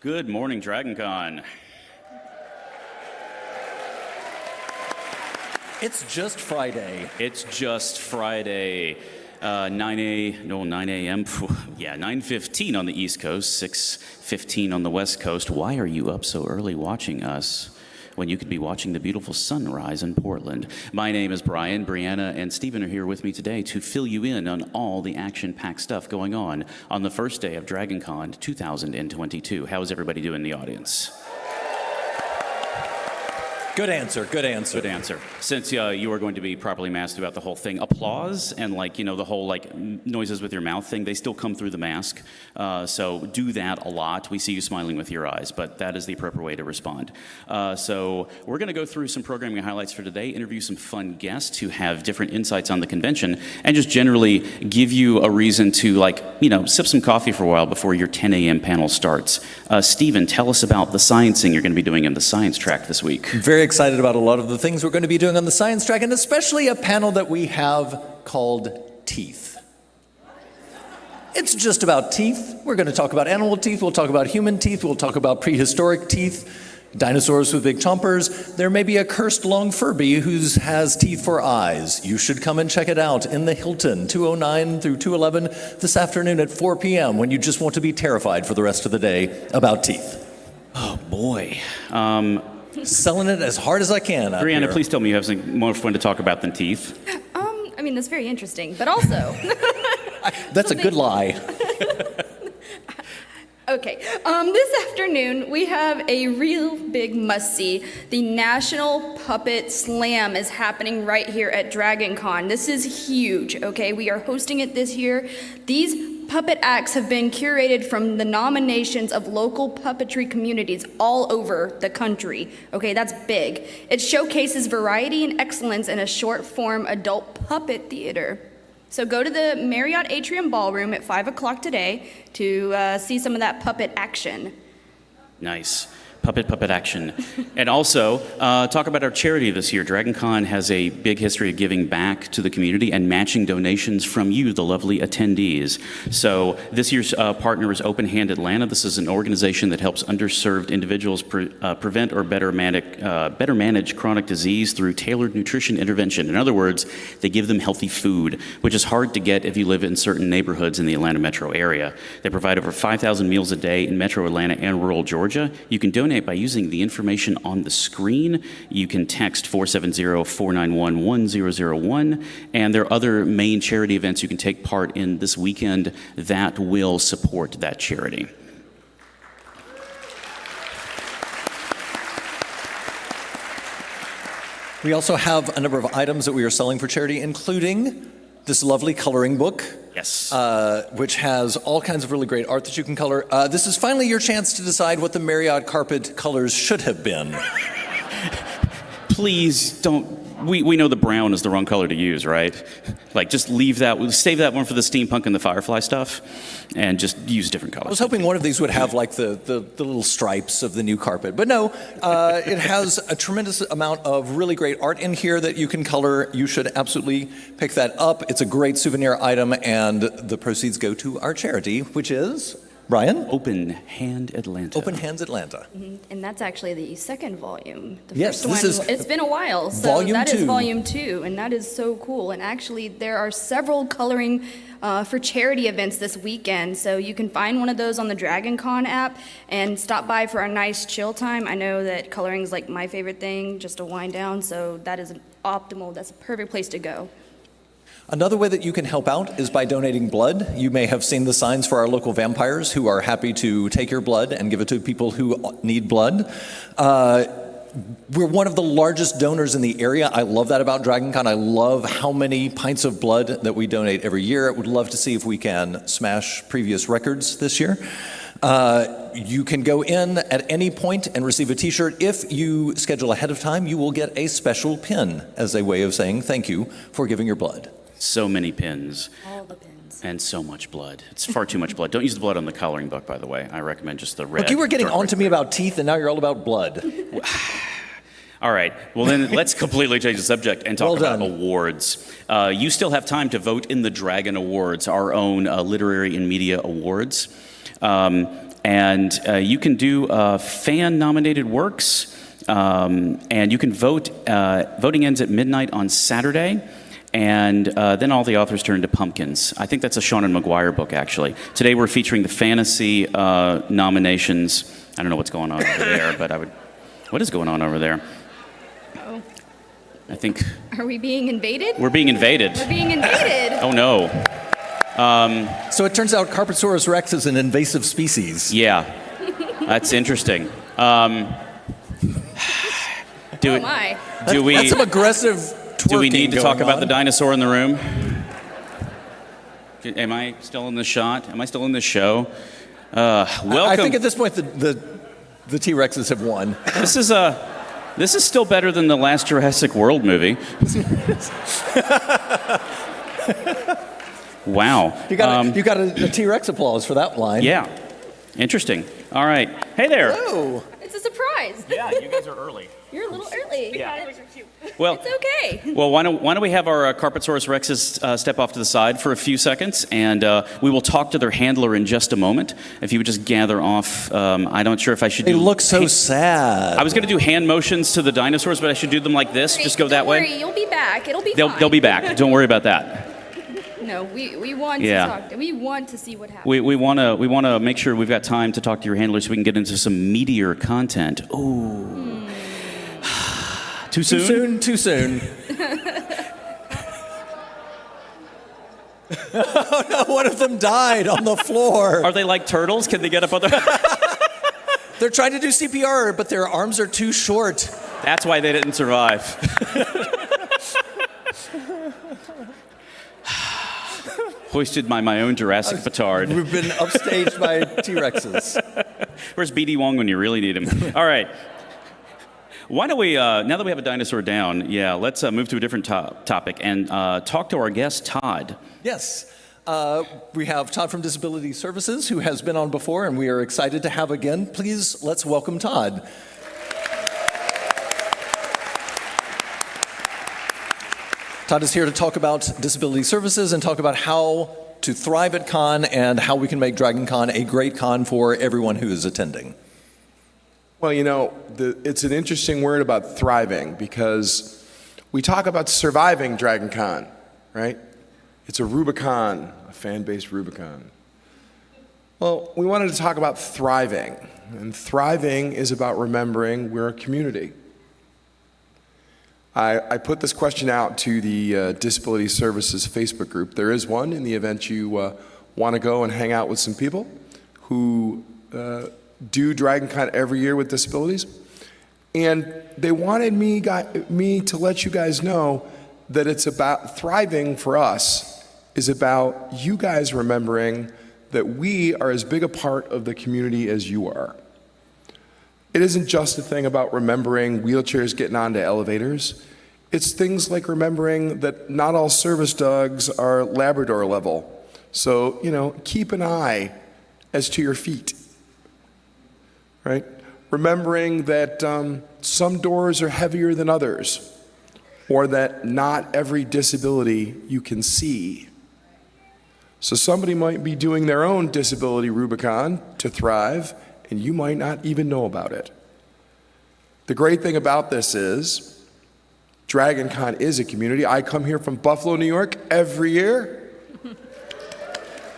Good morning, DragonCon. It's just Friday. It's just Friday. 9 a.m. Yeah, 9:15 on the East Coast, 6:15 on the West Coast. Why are you up so early watching us when you could be watching the beautiful sunrise in Portland? My name is Brian. Briana and Stephen are here with me today to fill you in on all the action-packed stuff going on the first day of DragonCon 2022. How is everybody doing in the audience? Good answer, good answer. Good answer. Since you are going to be properly masked throughout the whole thing, applause and the whole noises with your mouth thing, they still come through the mask. So do that a lot. We see you smiling with your eyes, but that is the appropriate way to respond. So we're going to go through some programming highlights for today, interview some fun guests who have different insights on the convention, and just generally give you a reason to sip some coffee for a while before your 10 a.m. panel starts. Stephen, tell us about the sciencing you're going to be doing in the science track this week. Very excited about a lot of the things we're going to be doing on the science track, and especially a panel that we have called Teeth. It's just about teeth. We're going to talk about animal teeth, we'll talk about human teeth, we'll talk about prehistoric teeth, dinosaurs with big chompers. There may be a cursed long Furby who has teeth for eyes. You should come and check it out in the Hilton, 209 through 211 this afternoon at 4 p.m. when you just want to be terrified for the rest of the day about teeth. Oh boy. Selling it as hard as I can. Briana, please tell me you have something more fun to talk about than teeth. That's very interesting, but also... That's a good lie. Okay, this afternoon we have a real big must-see. The National Puppet Slam is happening right here at DragonCon. This is huge, okay? We are hosting it this year. These puppet acts have been curated from the nominations of local puppetry communities all over the country. Okay, that's big. It showcases variety and excellence in a short-form adult puppet theater. So go to the Marriott Atrium Ballroom at 5 o'clock today to see some of that puppet action. Nice. Puppet action. And also, talk about our charity this year. DragonCon has a big history of giving back to the community and matching donations from you, the lovely attendees. So this year's partner is Open Hand Atlanta. This is an organization that helps underserved individuals prevent or better manage chronic disease through tailored nutrition intervention. In other words, they give them healthy food, which is hard to get if you live in certain neighborhoods in the Atlanta metro area. They provide over 5,000 meals a day in metro Atlanta and rural Georgia. You can donate by using the information on the screen. You can text 470-491-1001, and there are other main charity events you can take part in this weekend that will support that charity. We also have a number of items that we are selling for charity, including this lovely coloring book. Yes. Which has all kinds of really great art that you can color. This is finally your chance to decide what the Marriott carpet colors should have been. Please don't. We know the brown is the wrong color to use, right? Just leave that, save that one for the steampunk and the firefly stuff, and just use different colors. I was hoping one of these would have the little stripes of the new carpet, but no, it has a tremendous amount of really great art in here that you can color. You should absolutely pick that up. It's a great souvenir item, and the proceeds go to our charity, which is... Brian? Open Hand Atlanta. Open Hands Atlanta. Mm-hmm. And that's actually the second volume. The yes, first this one, is it's been a while, so volume that 2. is volume 2, and that is so cool. And actually, there are several coloring for charity events this weekend, so you can find one of those on the DragonCon app and stop by for a nice chill time. I know that coloring is my favorite thing, just to wind down, so that is optimal. That's a perfect place to go. Another way that you can help out is by donating blood. You may have seen the signs for our local vampires who are happy to take your blood and give it to people who need blood. We're one of the largest donors in the area. I love that about DragonCon. I love how many pints of blood that we donate every year. I would love to see if we can smash previous records this year. You can go in at any point and receive a t-shirt. If you schedule ahead of time, you will get a special pin as a way of saying thank you for giving your blood. So many pins. All the pins. And so much blood. It's far too much blood. Don't use the blood on the coloring book, by the way. I recommend just the red. Look, you were getting on to me about teeth, and now you're all about blood. All right. Well, then let's completely change the subject and talk about awards. You still have time to vote in the Dragon Awards, our own literary and media awards. And you can do fan-nominated works, and you can vote. Voting ends at midnight on Saturday, and then all the authors turn into pumpkins. I think that's a Sean and McGuire book, actually. Today we're featuring the fantasy nominations. I don't know what's going on over there, but what is going on over there? Oh. I think... Are we being invaded? We're being invaded. We're being invaded. Oh, no. So it turns out Carpetsaurus Rex is an invasive species. Yeah, that's interesting. Oh my. That's some aggressive twerking. Do we need to talk about the going on. dinosaur in the room? Am I still in the shot? Am I still in the show? Welcome. I think at this point the T-Rexes have won. This is still better than the last Jurassic World movie. Wow. You got a T-Rex applause for that line. Yeah. Interesting. All right. Hey there. Hello. It's a surprise. Yeah, you guys are early. You're a little early. Yeah. It's Well, okay. Well, why don't we have our Carpetsaurus Rexes step off to the side for a few seconds, and we will talk to their handler in just a moment. If you would just gather off, I'm not sure if I should They do... look so sad. I was going to do hand motions to the dinosaurs, but I should do them like this. Just go that way. Don't worry, you'll be back. It'll be fine. They'll be back. Don't worry about that. No, we want Yeah. to talk. We want to see what happens. We want to make sure we've got time to talk to your handler so we can get into some meatier content. Ooh. Too soon? Too soon. Oh no, one of them died on the floor. Are they like turtles? Can they get up on their... They're trying to do CPR, but their arms are too short. That's why they didn't survive. Hoisted by my own Jurassic petard. We've been upstaged by T-Rexes. Where's BD Wong when you really need him? All right. Why don't we, now that we have a dinosaur down, let's move to a different topic and talk to our guest, Todd. Yes. We have Todd from Disability Services, who has been on before, and we are excited to have again. Please, let's welcome Todd. Todd is here to talk about disability services and talk about how to thrive at con and how we can make DragonCon a great con for everyone who is attending. Well, you know, it's an interesting word about thriving because we talk about surviving DragonCon, right? It's a Rubicon, a fan-based Rubicon. Well, we wanted to talk about thriving, and thriving is about remembering we're a community. I put this question out to the Disability Services Facebook group. There is one in the event you want to go and hang out with some people who do DragonCon every year with disabilities. And they wanted me to let you guys know that it's about thriving for us is about you guys remembering that we are as big a part of the community as you are. It isn't just a thing about remembering wheelchairs getting onto elevators. It's things like remembering that not all service dogs are Labrador level. So, you know, keep an eye as to your feet, right? Remembering that some doors are heavier than others, or that not every disability you can see. So somebody might be doing their own disability Rubicon to thrive, and you might not even know about it. The great thing about this is DragonCon is a community. I come here from Buffalo, New York every year.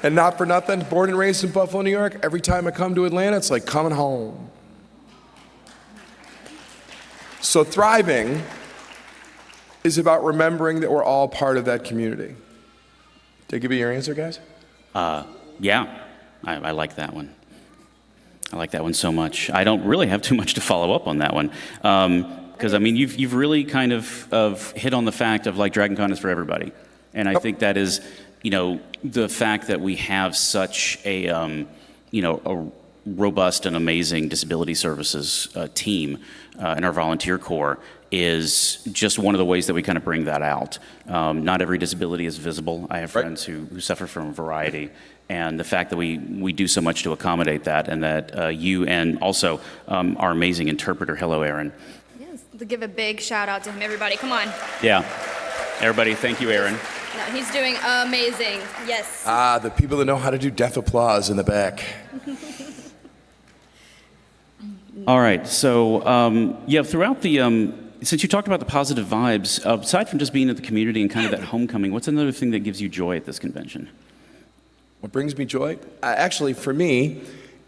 And not for nothing, born and raised in Buffalo, New York, every time I come to Atlanta, it's like coming home. So thriving is about remembering that we're all part of that community. Did I give you your answer, guys? Yeah, I like that one. I like that one so much. I don't really have too much to follow up on that one. Because, I mean, you've really kind of hit on the fact of, like, DragonCon is for everybody. And I think that is, you know, the fact that we have such a, you know, a robust and amazing disability services team in our volunteer corps is just one of the ways that we kind of bring that out. Not every disability is visible. I have friends who suffer from a variety. And the fact that we do so much to accommodate that, and that you and also our amazing interpreter, hello, Aaron. Yes, to give a big shout out to him, everybody. Come on. Yeah. Everybody, thank you, Aaron. No, he's doing amazing. Yes. The people that know how to do deaf applause in the back. All right. So, yeah, throughout the, since you talked about the positive vibes, aside from just being in the community and kind of that homecoming, what's another thing that gives you joy at this convention? What brings me joy? Actually, for me,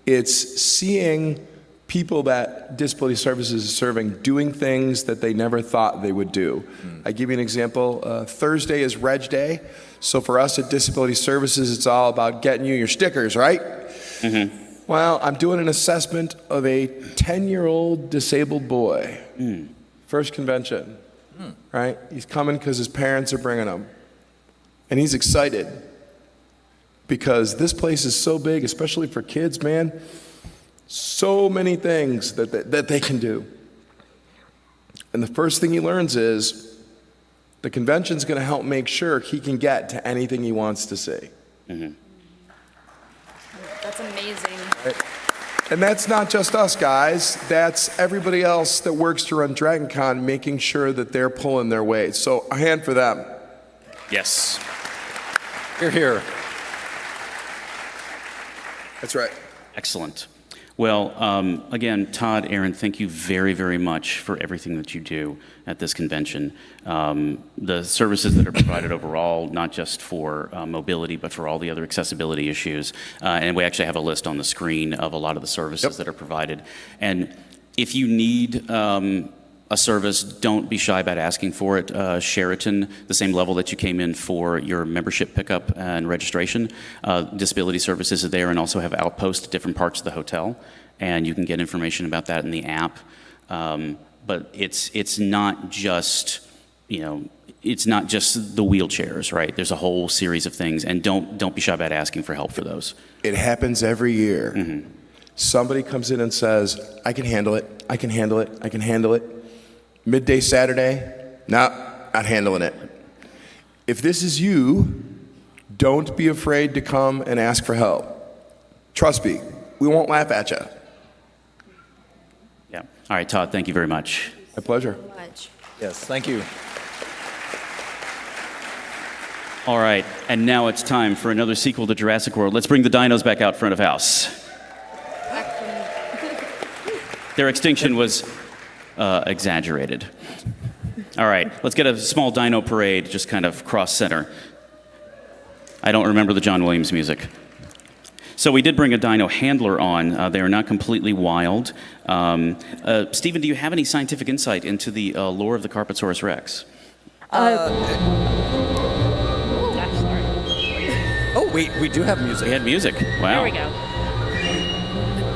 it's seeing people that Disability Services is serving doing things that they never thought they would do. I give you an example. Thursday is Reg Day. So for us at Disability Services, it's all about getting you your stickers, right? Mm-hmm. Well, I'm doing an assessment of a 10-year-old disabled boy. First convention, right? He's coming because his parents are bringing him. And he's excited because this place is so big, especially for kids, man. So many things that they can do. And the first thing he learns is the convention's going to help make sure he can get to anything he wants to see. Mm-hmm. That's amazing. Right? And that's not just us, guys. That's everybody else that works to run DragonCon, making sure that they're pulling their weight. So a hand for them. Yes. You're here. That's right. Excellent. Well, again, Todd, Aaron, thank you very, very much for everything that you do at this convention. The services that are provided overall, not just for mobility, but for all the other accessibility issues. And we actually have a list on the screen of a lot of the services that are provided. And if you need a service, don't be shy about asking for it. Sheraton, the same level that you came in for your membership pickup and registration, disability services are there and also have outposts at different parts of the hotel, and you can get information about that in the app. But it's not just, it's not just the wheelchairs, right? There's a whole series of things, and don't be shy about asking for help for those. It happens every year. Mm-hmm. Somebody comes in and says, I can handle it, I can handle it, I can handle it. Midday Saturday, no, not handling it. If this is you, don't be afraid to come and ask for help. Trust me, we won't laugh at you. Yeah. All right, Todd, thank you very much. My pleasure. Much. Yes, thank you. All right, and now it's time for another sequel to Jurassic World. Let's bring the dinos back out front of house. Their extinction was exaggerated. All right, let's get a small dino parade, just kind of cross-center. I don't remember the John Williams music. So we did bring a dino handler on. They are not completely wild. Stephen, do you have any scientific insight into the lore of the Carpetsaurus Rex? Oh, we do have music. We had music. Wow. There we go.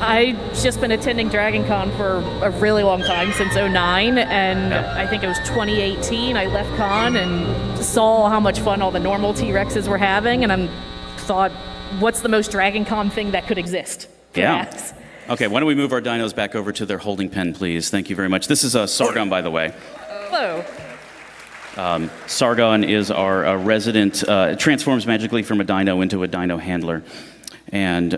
I've just been attending DragonCon for a really long time, since '09, and I think it was 2018. I left con and saw how much fun all the normal T-Rexes were having, and I thought, what's the most DragonCon thing that could exist? Perhaps. Yeah. Okay, why don't we move our dinos back over to their holding pen, please? Thank you very much. This is Sargon, by the way. Hello. Sargon is our resident, transforms magically from a dino into a dino handler. And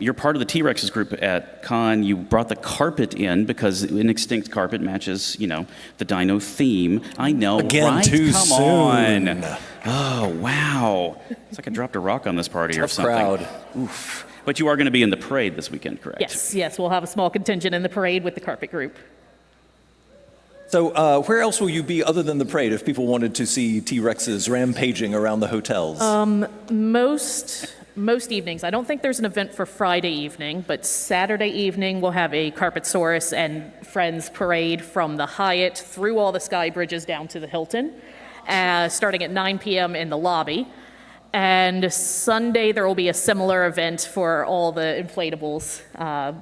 you're part of the T-Rexes group at Con. You brought the carpet in because an extinct carpet matches, the dino theme. I know, Again, right? too Come soon. on. Oh, wow. It's like I dropped a rock on this party or Tough something. crowd. Oof. But you are going to be in the parade this weekend, correct? Yes, we'll have a small contingent in the parade with the carpet group. So where else will you be other than the parade if people wanted to see T-Rexes rampaging around the hotels? Most evenings. I don't think there's an event for Friday evening, but Saturday evening we'll have a Carpetsaurus and Friends parade from the Hyatt through all the sky bridges down to the Hilton, starting at 9 p.m. in the lobby. And Sunday there will be a similar event for all the inflatables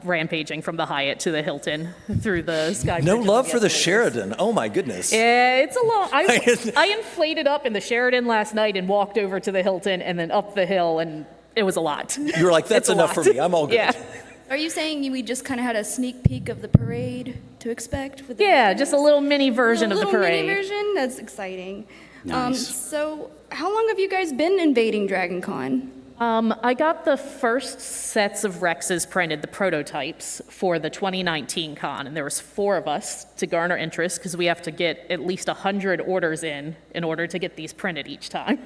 rampaging from the Hyatt to the Hilton through the sky bridges. No love and for the escalators. Sheraton. Oh my goodness. Yeah, it's a long. I inflated up in the Sheraton last night and walked over to the Hilton and then up the hill, and it was a lot. You were like, that's It's a enough lot. for me. I'm all good. Yeah. Are you saying we just kind of had a sneak peek of the parade to expect? For the Yeah, just a little mini version of the little parade. mini version? That's exciting. Nice. So how long have you guys been invading DragonCon? I got the first sets of Rexes printed, the prototypes, for the 2019 con, and there was 4 of us to garner interest because we have to get at least 100 orders in order to get these printed each time.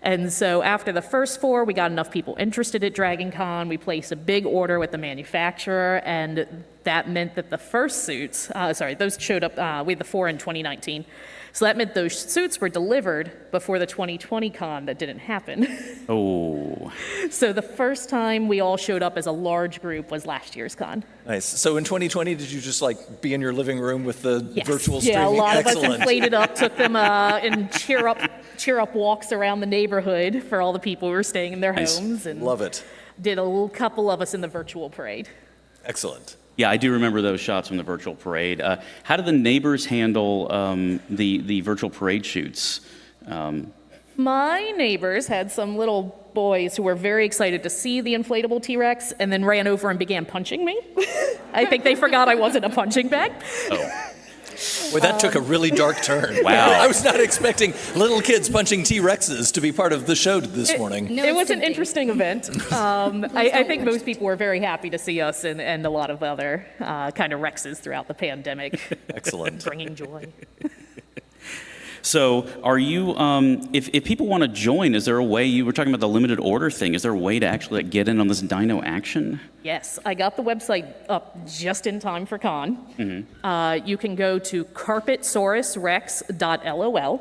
And so after the first 4, we got enough people interested at DragonCon. We placed a big order with the manufacturer, and that meant that the first suits, those showed up, we had the 4 in 2019. So that meant those suits were delivered before the 2020 con that didn't happen. Oh. So the first time we all showed up as a large group was last year's con. Nice. So in 2020, did you just like be in your living room with the Yes. virtual streaming? Yeah, a lot of us Excellent. inflated up, took them in cheer up walks around the neighborhood for all the people who were staying in their Nice. homes, and Love it. did a couple of us in the virtual parade. Excellent. Yeah, I do remember those shots from the virtual parade. How did the neighbors handle the virtual parade shoots? My neighbors had some little boys who were very excited to see the inflatable T-Rex and then ran over and began punching me. I think they forgot I wasn't a punching bag. Oh, Well, that took a really dark turn. Wow. I was not expecting little kids punching T-Rexes to be part of the show this morning. No It was an scenting. interesting event. I think most people were very happy to see us and a lot of other kind of Rexes throughout the pandemic, Excellent. bringing joy. so are you? If people want to join, is there a way? You were talking about the limited order thing. Is there a way to actually get in on this dino action? Yes, I got the website up just in time for con. You can go to carpetsaurusrex.lol.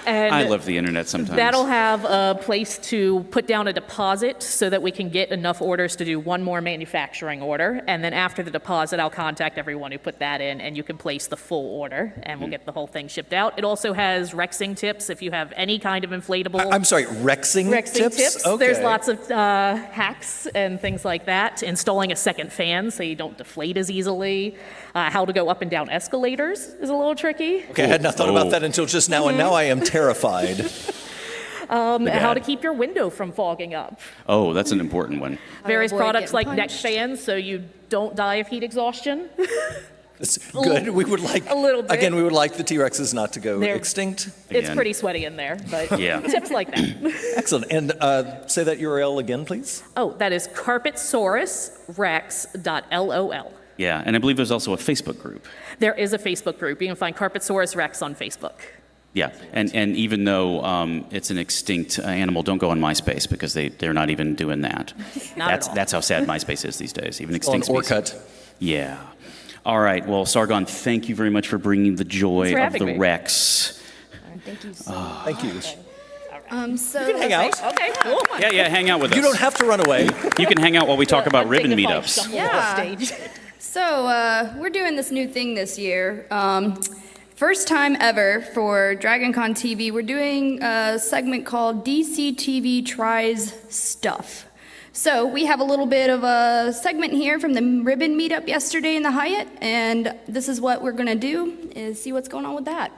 And I love the internet sometimes. that'll have a place to put down a deposit so that we can get enough orders to do one more manufacturing order. And then after the deposit, I'll contact everyone who put that in, and you can place the full order, and we'll get the whole thing shipped out. It also has Rexing tips if you have any kind of inflatable. I'm sorry, Rexing tips? Okay. There's lots of hacks and things like that. Installing a second fan so you don't deflate as easily. How to go up and down escalators is a little tricky. Okay, I had not thought Oh. about that until just now, and now I am terrified. How to keep your window from fogging up. Oh, that's an important one. Various avoid products like getting neck punched. fans so you don't die of heat exhaustion. It's good. We would like, A little bit. again, we would like the T-Rexes not to go They're- extinct. It's Again. pretty sweaty in there, but Yeah. tips like that. Excellent. And say that URL again, please. Oh, that is carpetsaurusrex.lol. Yeah, and I believe there's also a Facebook group. There is a Facebook group. You can find Carpetsaurus Rex on Facebook. Yeah, and even though it's an extinct animal, don't go on MySpace because they're not even doing that. Not at all. That's how sad MySpace is these days, even On extinct species. Orcut. Yeah. All right, well, Sargon, thank you very much for bringing the joy Thanks for of the having me. Rex. Thank you so Thank you. So You can hang out. Okay, cool. Yeah, hang out with us. You don't have to run away. You can hang out while we talk about ribbon Undignified meetups. stumble Yeah. off stage. So we're doing this new thing this year. First time ever for DragonConTV. We're doing a segment called DCTV Tries Stuff. So we have a little bit of a segment here from the ribbon meetup yesterday in the Hyatt, and this is what we're gonna do, is see what's going on with that.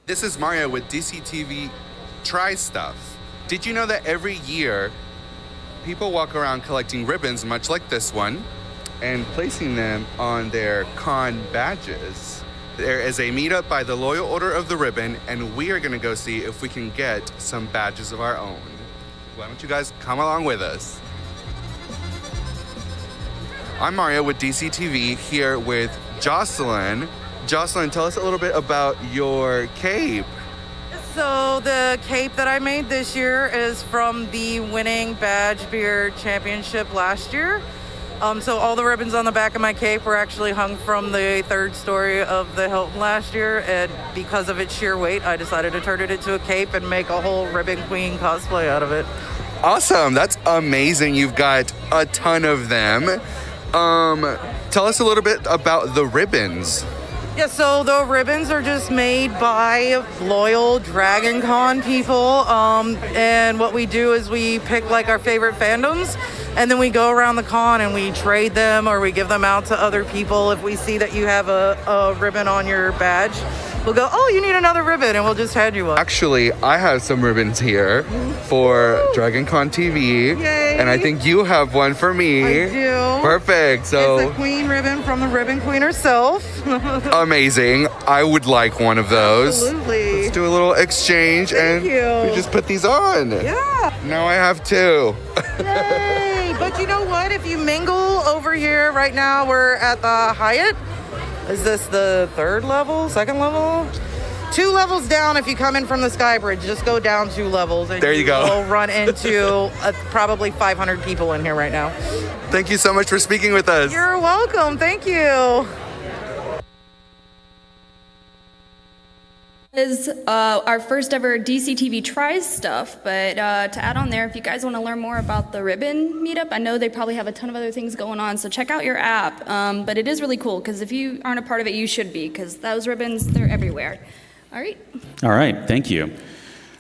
This is Mario with DCTV Try Stuff. Did you know that every year people walk around collecting ribbons much like this one and placing them on their con badges? There is a meetup by the Loyal Order of the Ribbon, and we are gonna go see if we can get some badges of our own. Why don't you guys come along with us? I'm Mario with DCTV here with Jocelyn. Jocelyn, tell us a little bit about your cape. So the cape that I made this year is from the winning Badge Beer Championship last year. So all the ribbons on the back of my cape were actually hung from the third story of the Hilton last year, and because of its sheer weight, I decided to turn it into a cape and make a whole Ribbon Queen cosplay out of it. Awesome, that's amazing. You've got a ton of them. Tell us a little bit about the ribbons. Yeah, so the ribbons are just made by loyal DragonCon people. And what we do is we pick like our favorite fandoms, and then we go around the con and we trade them or we give them out to other people. If we see that you have a ribbon on your badge, we'll go, oh, you need another ribbon, and we'll just hand you one. Actually, I have some ribbons here for DragonConTV. Yay. And I think you have one for me. I do. Perfect, It's so a queen ribbon from the Ribbon Queen herself. amazing. I would like one of those. Absolutely. Let's do a little exchange Thank and you. we just put these on. Yeah. Now I have two. Yay! But you know what? If you mingle over here right now, we're at the Hyatt. Is this the third level, second level? 2 levels down if you come in from the Sky Bridge. Just go down 2 levels. And There you go. You'll run into probably 500 people in here right now. Thank you so much for speaking with us. You're welcome. Thank you. Is our first ever DCTV Tries stuff, but to add on there, if you guys want to learn more about the ribbon meetup, I know they probably have a ton of other things going on, so check out your app. But it is really cool, because if you aren't a part of it, you should be, because those ribbons, they're everywhere. All right. All right, thank you.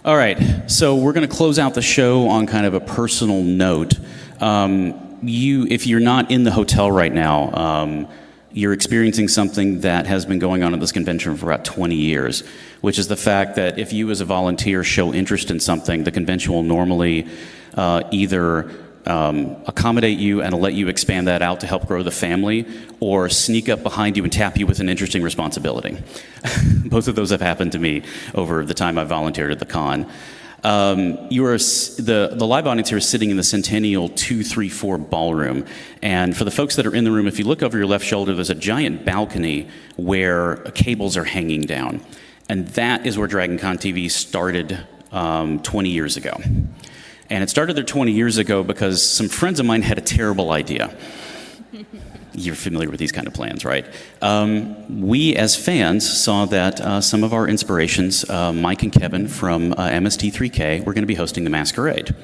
All right, so we're going to close out the show on kind of a personal note. If you're not in the hotel right now, you're experiencing something that has been going on at this convention for about 20 years, which is the fact that if you as a volunteer show interest in something, the convention will normally either accommodate you and let you expand that out to help grow the family, or sneak up behind you and tap you with an interesting responsibility. Both of those have happened to me over the time I volunteered at the con. The live audience here is sitting in the Centennial 234 ballroom. And for the folks that are in the room, if you look over your left shoulder, there's a giant balcony where cables are hanging down. And that is where DragonConTV started 20 years ago. And it started there 20 years ago because some friends of mine had a terrible idea. You're familiar with these kind of plans, right? We, as fans, saw that some of our inspirations, Mike and Kevin from MST3K, were going to be hosting the Masquerade.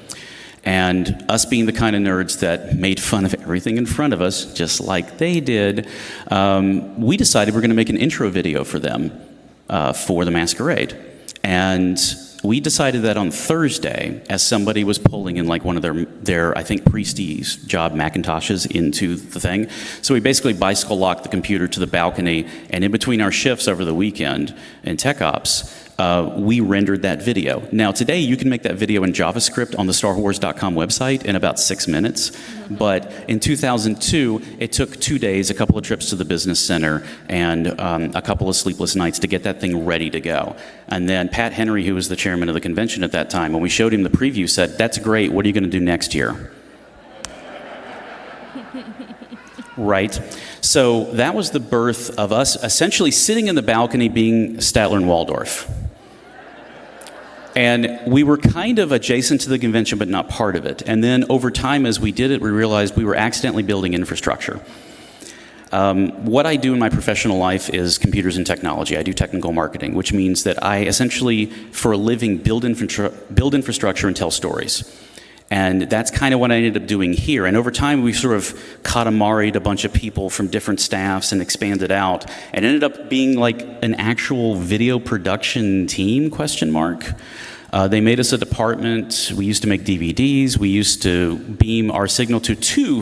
And us being the kind of nerds that made fun of everything in front of us, just like they did, we decided we're going to make an intro video for them for the Masquerade. And we decided that on Thursday, as somebody was pulling in like one of their I think, prestige job Macintoshes into the thing. So we basically bicycle locked the computer to the balcony, and in between our shifts over the weekend in Tech Ops, we rendered that video. Now today you can make that video in JavaScript on the StarWars.com website in about 6 minutes. But in 2002, it took 2 days, a couple of trips to the business center, and a couple of sleepless nights to get that thing ready to go. And then Pat Henry, who was the chairman of the convention at that time, when we showed him the preview, said, "That's great, what are you going to do next year?" Right? So that was the birth of us essentially sitting in the balcony being Statler and Waldorf. And we were kind of adjacent to the convention, but not part of it. And then over time, as we did it, we realized we were accidentally building infrastructure. What I do in my professional life is computers and technology. I do technical marketing, which means that I essentially, for a living, build infrastructure and tell stories. And that's kind of what I ended up doing here. And over time, we sort of Katamari'd a bunch of people from different staffs and expanded out, and ended up being like an actual video production team, question mark. They made us a department. We used to make DVDs. We used to beam our signal to two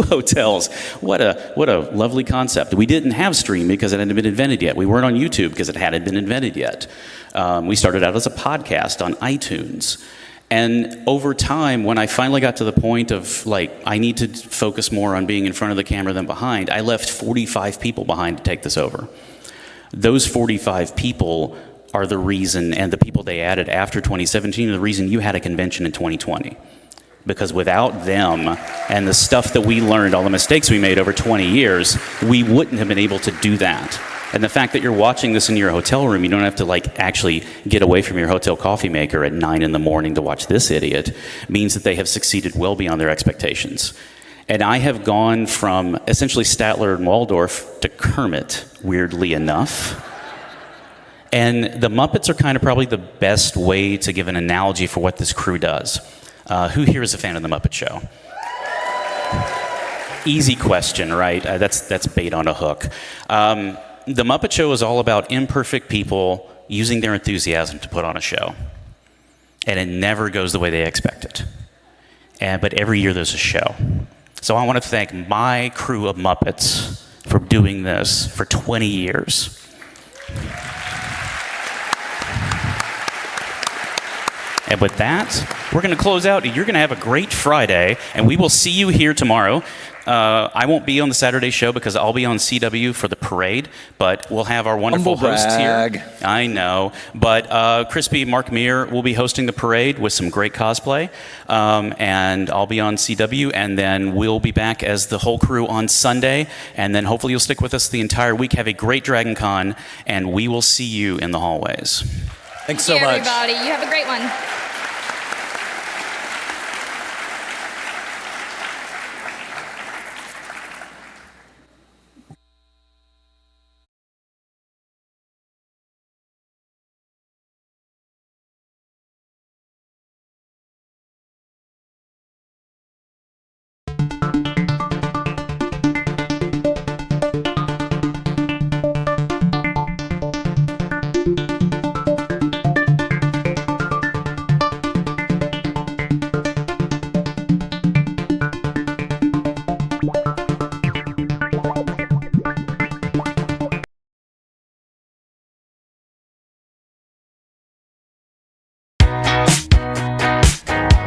hotels. What a lovely concept. We didn't have stream because it hadn't been invented yet. We weren't on YouTube because it hadn't been invented yet. We started out as a podcast on iTunes. And over time, when I finally got to the point of, like, I need to focus more on being in front of the camera than behind, I left 45 people behind to take this over. Those 45 people are the reason, and the people they added after 2017 are the reason you had a convention in 2020. Because without them and the stuff that we learned, all the mistakes we made over 20 years, we wouldn't have been able to do that. And the fact that you're watching this in your hotel room, you don't have to like actually get away from your hotel coffee maker at 9 in the morning to watch this idiot, means that they have succeeded well beyond their expectations. And I have gone from essentially Statler and Waldorf to Kermit, weirdly enough. And the Muppets are kind of probably the best way to give an analogy for what this crew does. Who here is a fan of the Muppet Show? Easy question, right? That's bait on a hook. The Muppet Show is all about imperfect people using their enthusiasm to put on a show. And it never goes the way they expect it. But every year there's a show. So I want to thank my crew of Muppets for doing this for 20 years. And with that, we're going to close out. You're going to have a great Friday, and we will see you here tomorrow. I won't be on the Saturday show because I'll be on CW for the parade, but we'll have our wonderful hosts here. I know. But Crispy Mark Meir will be hosting the parade with some great cosplay, and I'll be on CW, and then we'll be back as the whole crew on Sunday, and then hopefully you'll stick with us the entire week. Have a great DragonCon, and we will see you in the hallways. Thanks so much. everybody. You have a great one.